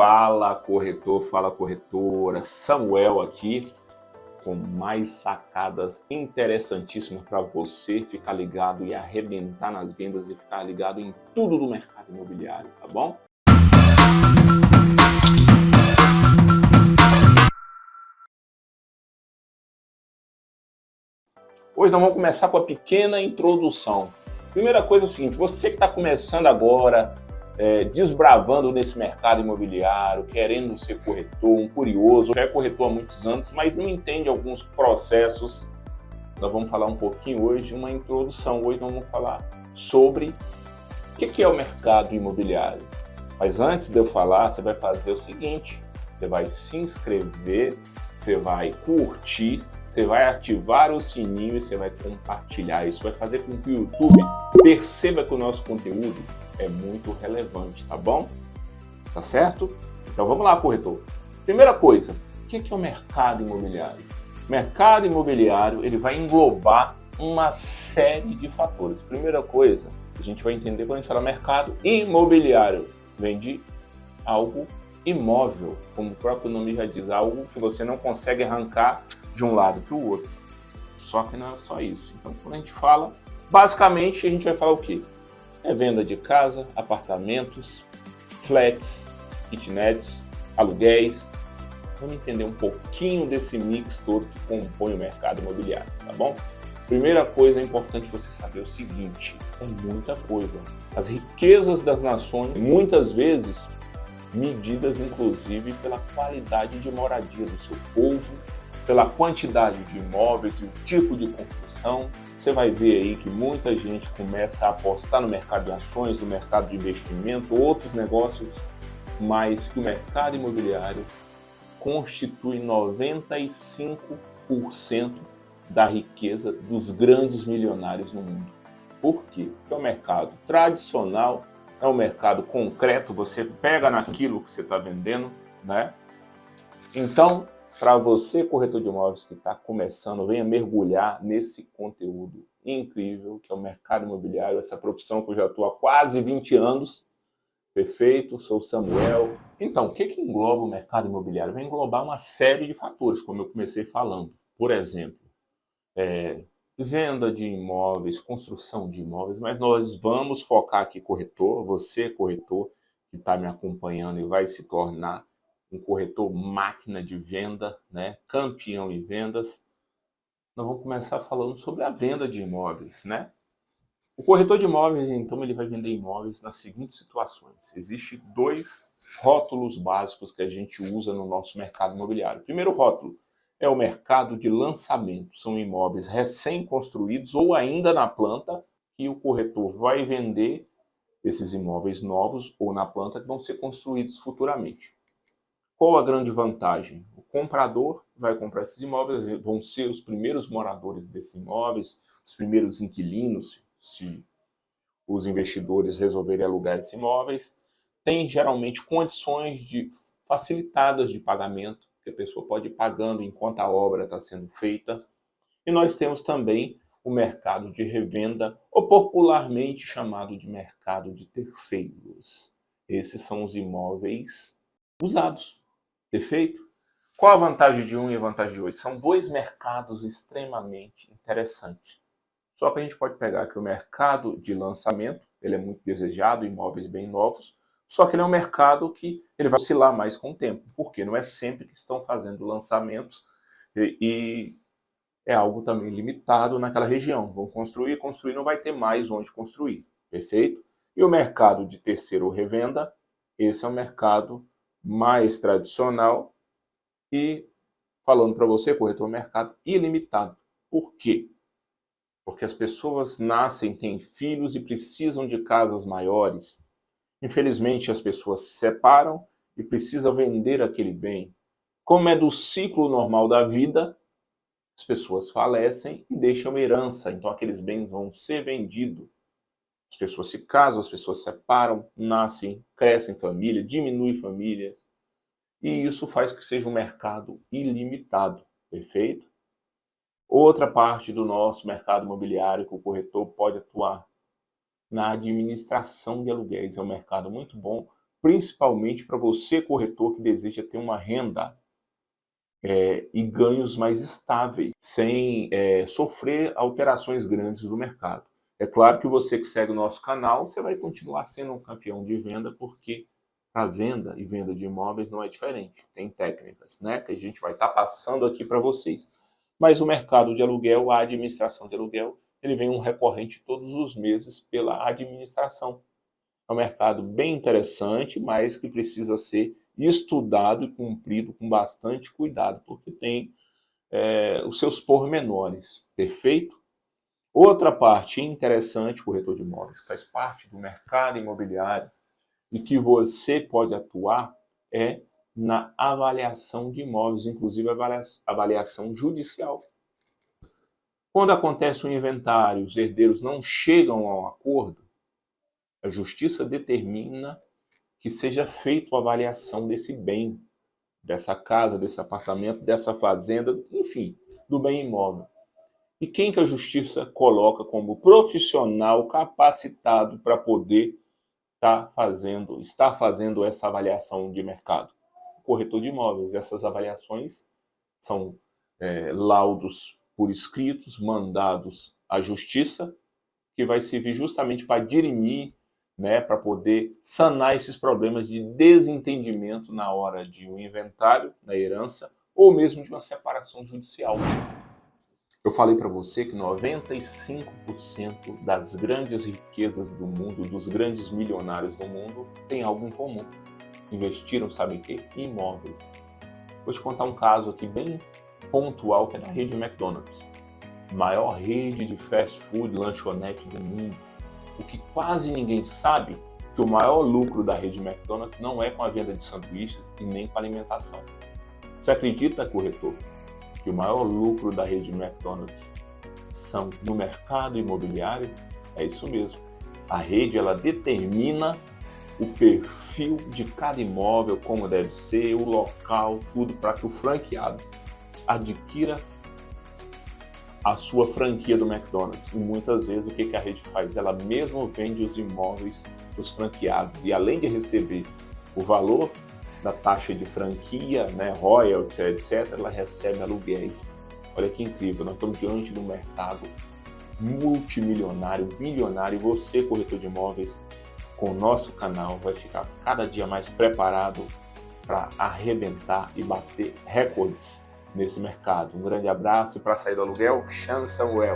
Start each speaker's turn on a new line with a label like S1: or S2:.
S1: Fala corretor, fala corretora, Samuel aqui com mais sacadas interessantíssimas para você ficar ligado e arrebentar nas vendas e ficar ligado em tudo do mercado imobiliário, tá bom? Hoje nós vamos começar com a pequena introdução. Primeira coisa é o seguinte, você que está começando agora, desbravando nesse mercado imobiliário, querendo ser corretor, um curioso, já é corretor há muitos anos, mas não entende alguns processos. Nós vamos falar um pouquinho hoje, uma introdução. Hoje nós vamos falar sobre o que é o mercado imobiliário. Mas antes de eu falar, você vai fazer o seguinte, você vai se inscrever, você vai curtir, você vai ativar o sininho e você vai compartilhar. Isso vai fazer com que o YouTube perceba que o nosso conteúdo é muito relevante, tá bom? Tá certo? Então vamos lá, corretor. Primeira coisa, o que é o mercado imobiliário? O mercado imobiliário ele vai englobar uma série de fatores. Primeira coisa, a gente vai entender quando a gente fala mercado imobiliário. Vem de algo imóvel, como o próprio nome já diz, algo que você não consegue arrancar de um lado para o outro. Só que não é só isso. Então, quando a gente fala, basicamente a gente vai falar o quê? É venda de casa, apartamentos, flats, kitnets, aluguéis. Vamos entender um pouquinho desse mix todo que compõe o mercado imobiliário, tá bom? Primeira coisa, é importante você saber o seguinte, é muita coisa. As riquezas das nações, muitas vezes, medidas inclusive pela qualidade de moradia do seu povo, pela quantidade de imóveis e o tipo de construção. Você vai ver aí que muita gente começa a apostar no mercado de ações, no mercado de investimento, outros negócios, mas que o mercado imobiliário constitui 95% da riqueza dos grandes milionários no mundo. Por quê? Porque é um mercado tradicional, é um mercado concreto, você pega naquilo que você está vendendo, né? Então, para você, corretor de imóveis que está começando, venha mergulhar nesse conteúdo incrível que é o mercado imobiliário, essa profissão que eu já estou há quase 20 anos. Perfeito, sou o Samuel. Então, o que engloba o mercado imobiliário? Vai englobar uma série de fatores, como eu comecei falando. Por exemplo, venda de imóveis, construção de imóveis, mas nós vamos focar aqui corretor, você corretor que está me acompanhando e vai se tornar um corretor máquina de venda, né? Campeão em vendas. Nós vamos começar falando sobre a venda de imóveis, né? O corretor de imóveis, então, ele vai vender imóveis nas seguintes situações. Existem dois rótulos básicos que a gente usa no nosso mercado imobiliário. O primeiro rótulo é o mercado de lançamento. São imóveis recém-construídos ou ainda na planta e o corretor vai vender esses imóveis novos ou na planta que vão ser construídos futuramente. Qual a grande vantagem? O comprador vai comprar esses imóveis, vão ser os primeiros moradores desses imóveis, os primeiros inquilinos, se os investidores resolverem alugar esses imóveis. Tem geralmente condições facilitadas de pagamento, que a pessoa pode ir pagando enquanto a obra está sendo feita. E nós temos também o mercado de revenda, ou popularmente chamado de mercado de terceiros. Esses são os imóveis usados. Perfeito? Qual a vantagem de um e a vantagem de outro? São dois mercados extremamente interessantes. Só que a gente pode pegar que o mercado de lançamento, ele é muito desejado, imóveis bem novos, só que ele é um mercado que ele vai oscilar mais com o tempo, porque não é sempre que estão fazendo lançamentos e é algo também limitado naquela região. Vão construir, não vai ter mais onde construir, perfeito? E o mercado de terceiro ou revenda, esse é um mercado mais tradicional e, falando para você, corretor, é um mercado ilimitado. Por quê? Porque as pessoas nascem, têm filhos e precisam de casas maiores. Infelizmente, as pessoas se separam e precisam vender aquele bem. Como é do ciclo normal da vida, as pessoas falecem e deixam herança, então aqueles bens vão ser vendidos. As pessoas se casam, as pessoas se separam, nascem, crescem família, diminuem famílias. E isso faz que seja um mercado ilimitado, perfeito? Outra parte do nosso mercado imobiliário que o corretor pode atuar na administração de aluguéis. É um mercado muito bom principalmente para você, corretor, que deseja ter uma renda e ganhos mais estáveis, sem sofrer alterações grandes do mercado. É claro que você que segue o nosso canal, você vai continuar sendo um campeão de venda, porque a venda e venda de imóveis não é diferente. Tem técnicas, né, que a gente vai estar passando aqui para vocês. Mas o mercado de aluguel, a administração de aluguel, ele vem um recorrente todos os meses pela administração. É um mercado bem interessante, mas que precisa ser estudado e cumprido com bastante cuidado, porque tem os seus pormenores, perfeito? Outra parte interessante, corretor de imóveis, que faz parte do mercado imobiliário e que você pode atuar é na avaliação de imóveis, inclusive avaliação judicial. Quando acontece um inventário, os herdeiros não chegam a um acordo, a justiça determina que seja feita a avaliação desse bem, dessa casa, desse apartamento, dessa fazenda, enfim, do bem imóvel. E quem que a justiça coloca como profissional capacitado para poder estar fazendo essa avaliação de mercado? O corretor de imóveis. Essas avaliações são laudos por escritos, mandados à justiça, que vai servir justamente para dirimir, para poder sanar esses problemas de desentendimento na hora de um inventário, na herança, ou mesmo de uma separação judicial. Eu falei para você que 95% das grandes riquezas do mundo, dos grandes milionários do mundo, tem algo em comum. Investiram, sabe o quê? Em imóveis. Vou te contar um caso aqui bem pontual, que é da rede McDonald's. Maior rede de fast food, lanchonete do mundo. O que quase ninguém sabe, que o maior lucro da rede McDonald's não é com a venda de sanduíches e nem com a alimentação. Você acredita, corretor, que o maior lucro da rede McDonald's são no mercado imobiliário? É isso mesmo. A rede, ela determina o perfil de cada imóvel, como deve ser, o local, tudo para que o franqueado adquira a sua franquia do McDonald's. E muitas vezes o que a rede faz? Ela mesmo vende os imóveis dos franqueados, e além de receber o valor da taxa de franquia, royalties, etc., ela recebe aluguéis. Olha que incrível, nós estamos diante de um mercado multimilionário, bilionário, e você, corretor de imóveis, com o nosso canal, vai ficar cada dia mais preparado para arrebentar e bater recordes nesse mercado. Um grande abraço, e para sair do aluguel, chame Samuel.